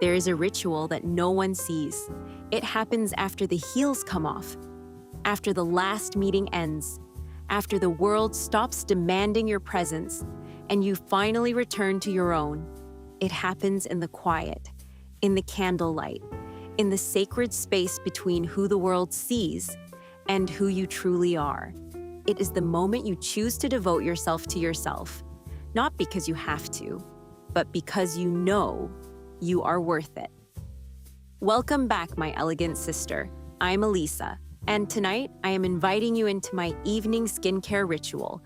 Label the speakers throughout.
Speaker 1: There is a ritual that no one sees. It happens after the heels come off, after the last meeting ends, after the world stops demanding your presence, and you finally return to your own. It happens in the quiet, in the candlelight, in the sacred space between who the world sees and who you truly are. It is the moment you choose to devote yourself to yourself, not because you have to, but because you know you are worth it. Welcome back, my elegant sister. I'm Elisa, and tonight I am inviting you into my evening skincare ritual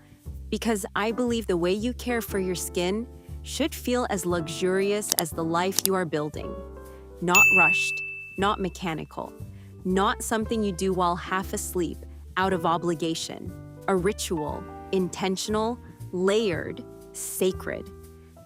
Speaker 1: because I believe the way you care for your skin should feel as luxurious as the life you are building. Not rushed, not mechanical, not something you do while half asleep, out of obligation. A ritual, intentional, layered, sacred.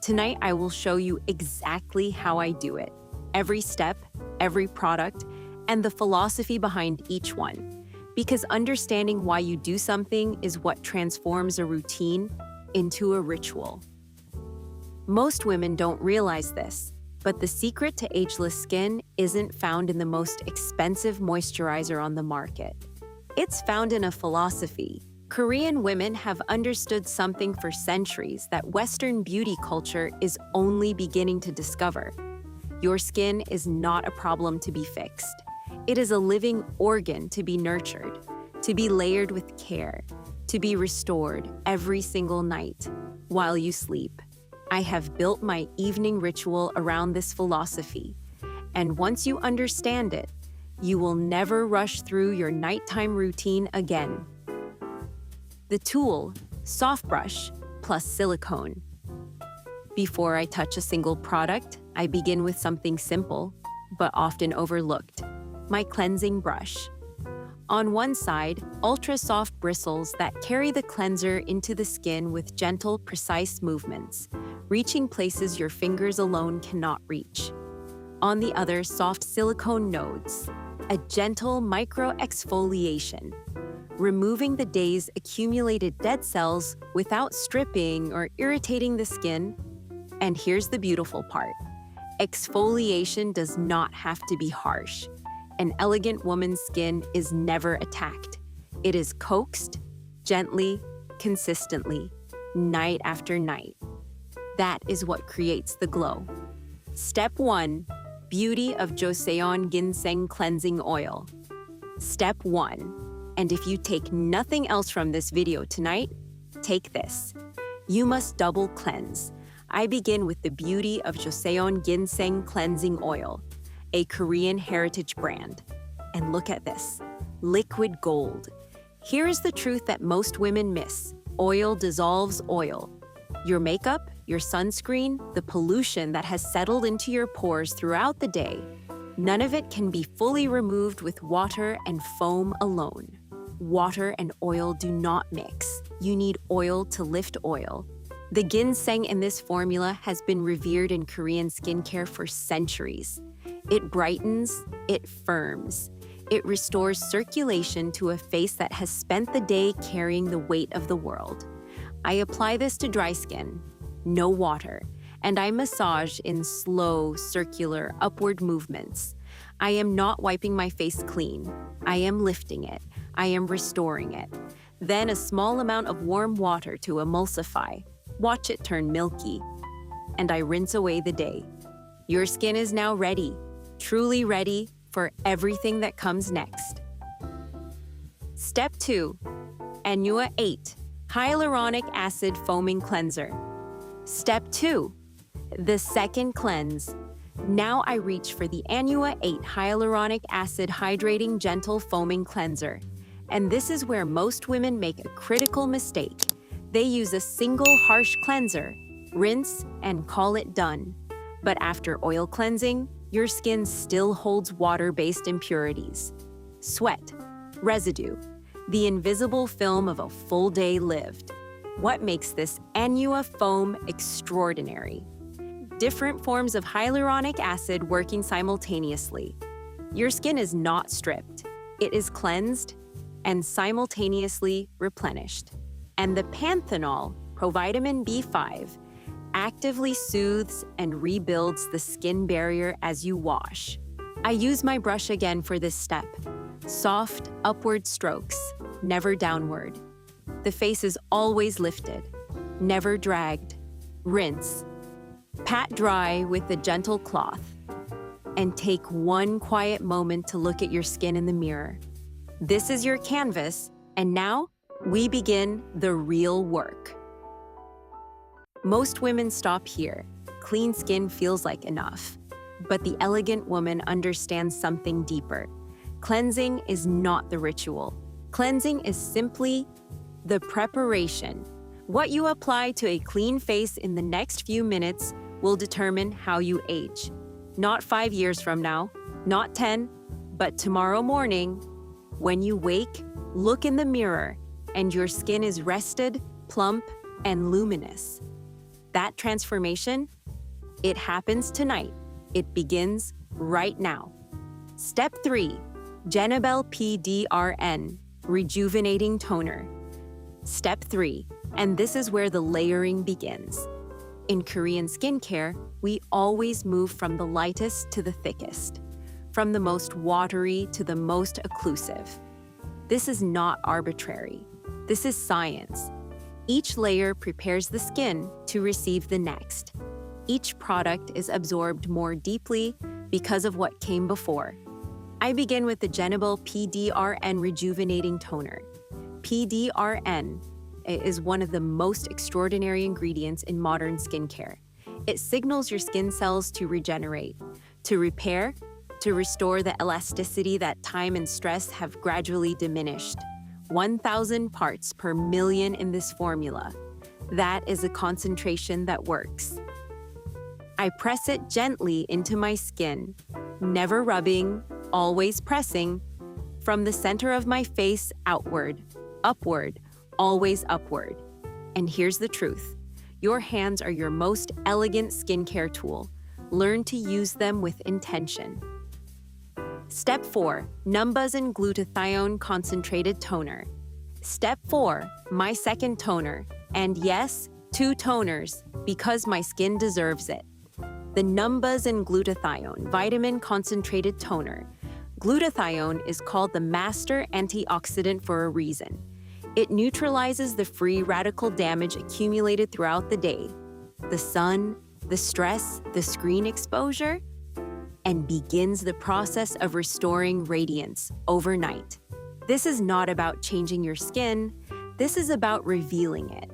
Speaker 1: Tonight, I will show you exactly how I do it. Every step, every product, and the philosophy behind each one. Because understanding why you do something is what transforms a routine into a ritual. Most women don't realize this, but the secret to ageless skin isn't found in the most expensive moisturizer on the market. It's found in a philosophy. Korean women have understood something for centuries that Western beauty culture is only beginning to discover. Your skin is not a problem to be fixed. It is a living organ to be nurtured, to be layered with care, to be restored every single night while you sleep. I have built my evening ritual around this philosophy, and once you understand it, you will never rush through your nighttime routine again. The tool, soft brush plus silicone. Before I touch a single product, I begin with something simple, but often overlooked, my cleansing brush. On one side, ultra-soft bristles that carry the cleanser into the skin with gentle, precise movements, reaching places your fingers alone cannot reach. On the other, soft silicone nodes, a gentle micro-exfoliation, removing the day's accumulated dead cells without stripping or irritating the skin. And here's the beautiful part. Exfoliation does not have to be harsh. An elegant woman's skin is never attacked. It is coaxed, gently, consistently, night after night. That is what creates the glow. Step 1. Beauty of Joseon Ginseng Cleansing Oil. Step 1. And if you take nothing else from this video tonight, take this. You must double cleanse. I begin with the Beauty of Joseon Ginseng Cleansing Oil, a Korean heritage brand. And look at this, liquid gold. Here is the truth that most women miss. Oil dissolves oil. Your makeup, your sunscreen, the pollution that has settled into your pores throughout the day, none of it can be fully removed with water and foam alone. Water and oil do not mix. You need oil to lift oil. The ginseng in this formula has been revered in Korean skincare for centuries. It brightens, it firms, it restores circulation to a face that has spent the day carrying the weight of the world. I apply this to dry skin, no water, and I massage in slow, circular, upward movements. I am not wiping my face clean. I am lifting it. I am restoring it. Then a small amount of warm water to emulsify. Watch it turn milky. And I rinse away the day. Your skin is now ready, truly ready for everything that comes next. Step 2. Anua 8 Hyaluronic Acid Foaming Cleanser. Step 2. The second cleanse. Now I reach for the Anua 8 Hyaluronic Acid Hydrating Gentle Foaming Cleanser. And this is where most women make a critical mistake. They use a single harsh cleanser, rinse, and call it done. But after oil cleansing, your skin still holds water-based impurities. Sweat, residue, the invisible film of a full day lived. What makes this Anua foam extraordinary? Different forms of hyaluronic acid working simultaneously. Your skin is not stripped. It is cleansed and simultaneously replenished. And the panthenol, provitamin B5, actively soothes and rebuilds the skin barrier as you wash. I use my brush again for this step. Soft, upward strokes, never downward. The face is always lifted, never dragged. Rinse. Pat dry with a gentle cloth. And take one quiet moment to look at your skin in the mirror. This is your canvas, and now we begin the real work. Most women stop here. Clean skin feels like enough. But the elegant woman understands something deeper. Cleansing is not the ritual. Cleansing is simply the preparation. What you apply to a clean face in the next few minutes will determine how you age. Not 5 years from now, not 10, but tomorrow morning. When you wake, look in the mirror, and your skin is rested, plump, and luminous. That transformation, it happens tonight. It begins right now. Step 3, Genabel PDRN, rejuvenating toner. Step 3, and this is where the layering begins. In Korean skincare, we always move from the lightest to the thickest, from the most watery to the most occlusive. This is not arbitrary. This is science. Each layer prepares the skin to receive the next. Each product is absorbed more deeply because of what came before. I begin with the Genabel PDRN Rejuvenating Toner. PDRN is one of the most extraordinary ingredients in modern skincare. It signals your skin cells to regenerate, to repair, to restore the elasticity that time and stress have gradually diminished. 1,000 parts per million in this formula. That is a concentration that works. I press it gently into my skin, never rubbing, always pressing, from the center of my face outward, upward, always upward. And here's the truth. Your hands are your most elegant skincare tool. Learn to use them with intention. Step 4, Numbuzz and Glutathione Concentrated Toner. Step 4, my second toner. And yes, 2 toners, because my skin deserves it. The Numbuzz and Glutathione Vitamin Concentrated Toner. Glutathione is called the master antioxidant for a reason. It neutralizes the free radical damage accumulated throughout the day, the sun, the stress, the screen exposure, and begins the process of restoring radiance overnight. This is not about changing your skin, this is about revealing it.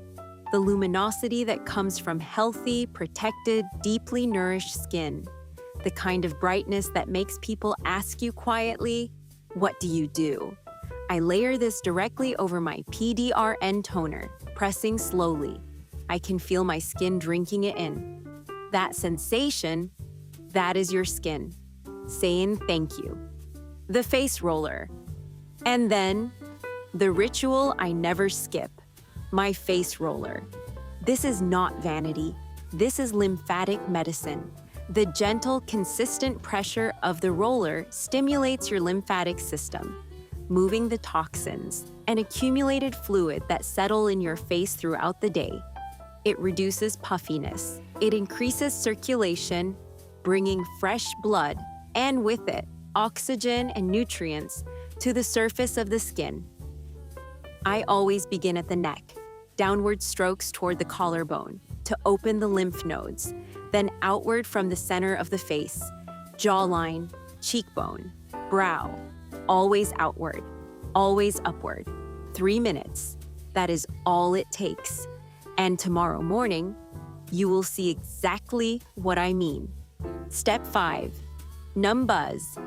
Speaker 1: The luminosity that comes from healthy, protected, deeply nourished skin. The kind of brightness that makes people ask you quietly, "What do you do?" I layer this directly over my PDRN toner, pressing slowly. I can feel my skin drinking it in. That sensation, that is your skin, saying thank you. The face roller. And then, the ritual I never skip, my face roller. This is not vanity. This is lymphatic medicine. The gentle, consistent pressure of the roller stimulates your lymphatic system, moving the toxins and accumulated fluid that settle in your face throughout the day. It reduces puffiness. It increases circulation, bringing fresh blood, and with it, oxygen and nutrients to the surface of the skin. I always begin at the neck, downward strokes toward the collarbone to open the lymph nodes, then outward from the center of the face, jawline, cheekbone, brow, always outward, always upward. 3 minutes. That is all it takes. And tomorrow morning, you will see exactly what I mean. Step 5, Numbuzz,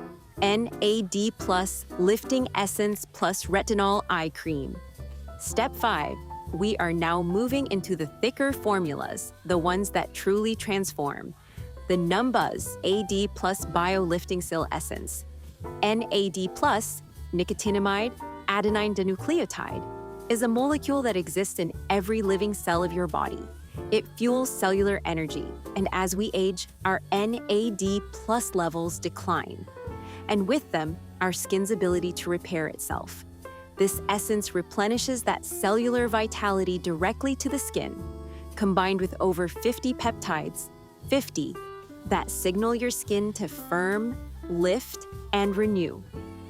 Speaker 1: NAD Plus Lifting Essence plus Retinol Eye Cream. Step 5, we are now moving into the thicker formulas, the ones that truly transform. The Numbuzz AD Plus Bio Lifting Cell Essence. NAD Plus, nicotinamide, adenine dinucleotide, is a molecule that exists in every living cell of your body. It fuels cellular energy, and as we age, our NAD plus levels decline. And with them, our skin's ability to repair itself. This essence replenishes that cellular vitality directly to the skin, combined with over 50 peptides, 50, that signal your skin to firm, lift, and renew.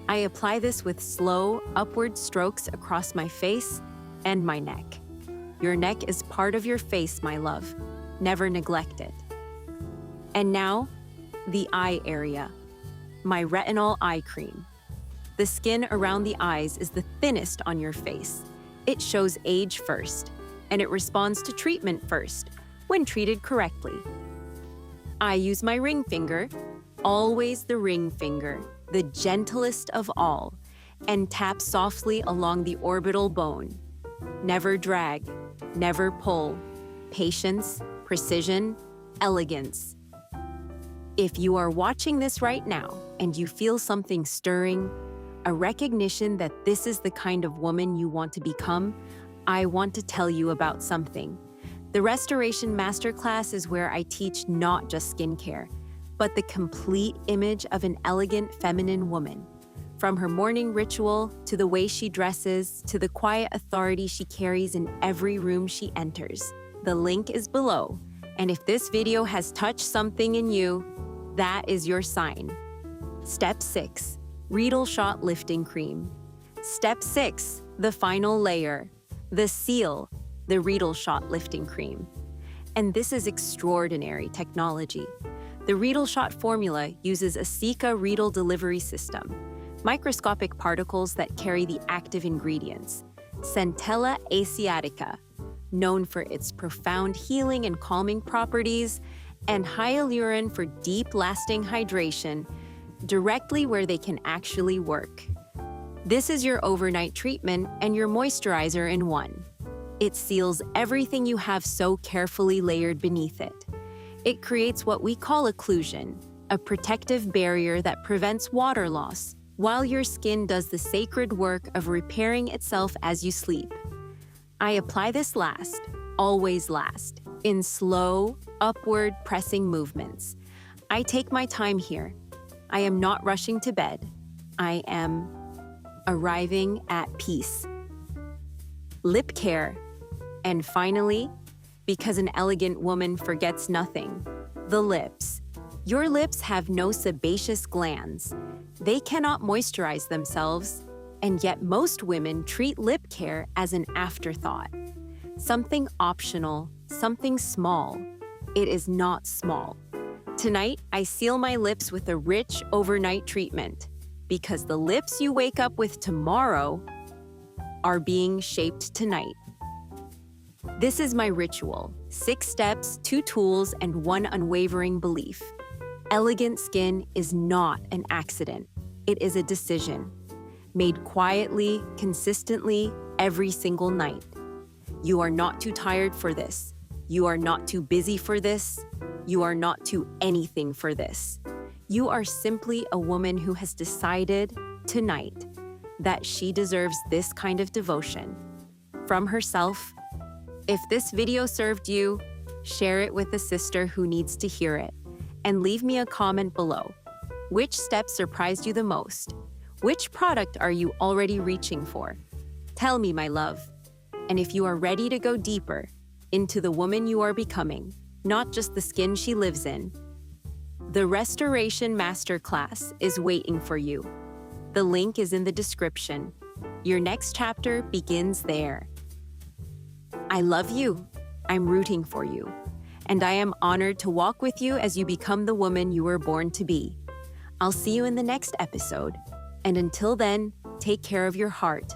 Speaker 1: I apply this with slow, upward strokes across my face and my neck. Your neck is part of your face, my love. Never neglect it. And now, the eye area. My retinol eye cream. The skin around the eyes is the thinnest on your face. It shows age first, and it responds to treatment first, when treated correctly. I use my ring finger, always the ring finger, the gentlest of all, and tap softly along the orbital bone. Never drag, never pull. Patience, precision, elegance. If you are watching this right now and you feel something stirring, a recognition that this is the kind of woman you want to become, I want to tell you about something. The Restoration Masterclass is where I teach not just skincare, but the complete image of an elegant feminine woman. From her morning ritual, to the way she dresses, to the quiet authority she carries in every room she enters. The link is below, and if this video has touched something in you, that is your sign. Step 6, Riedel Shot Lifting Cream. Step 6, the final layer, the seal, the Riedel Shot Lifting Cream. And this is extraordinary technology. The Riedel Shot formula uses a Sika Riedel delivery system, microscopic particles that carry the active ingredients, Centella asiatica, known for its profound healing and calming properties, and hyaluron for deep, lasting hydration, directly where they can actually work. This is your overnight treatment and your moisturizer in one. It seals everything you have so carefully layered beneath it. It creates what we call occlusion, a protective barrier that prevents water loss, while your skin does the sacred work of repairing itself as you sleep. I apply this last, always last, in slow, upward pressing movements. I take my time here. I am not rushing to bed. I am arriving at peace. Lip care. And finally, because an elegant woman forgets nothing, the lips. Your lips have no sebaceous glands. They cannot moisturize themselves, and yet most women treat lip care as an afterthought. Something optional, something small. It is not small. Tonight, I seal my lips with a rich overnight treatment, because the lips you wake up with tomorrow are being shaped tonight. This is my ritual: 6 steps, 2 tools, and 1 unwavering belief. Elegant skin is not an accident. It is a decision, made quietly, consistently, every single night. You are not too tired for this. You are not too busy for this. You are not too anything for this. You are simply a woman who has decided tonight that she deserves this kind of devotion from herself. If this video served you, share it with a sister who needs to hear it, and leave me a comment below. Which step surprised you the most? Which product are you already reaching for? Tell me, my love. And if you are ready to go deeper into the woman you are becoming, not just the skin she lives in, the Restoration Masterclass is waiting for you. The link is in the description. Your next chapter begins there. I love you. I'm rooting for you. And I am honored to walk with you as you become the woman you were born to be. I'll see you in the next episode. And until then, take care of your heart,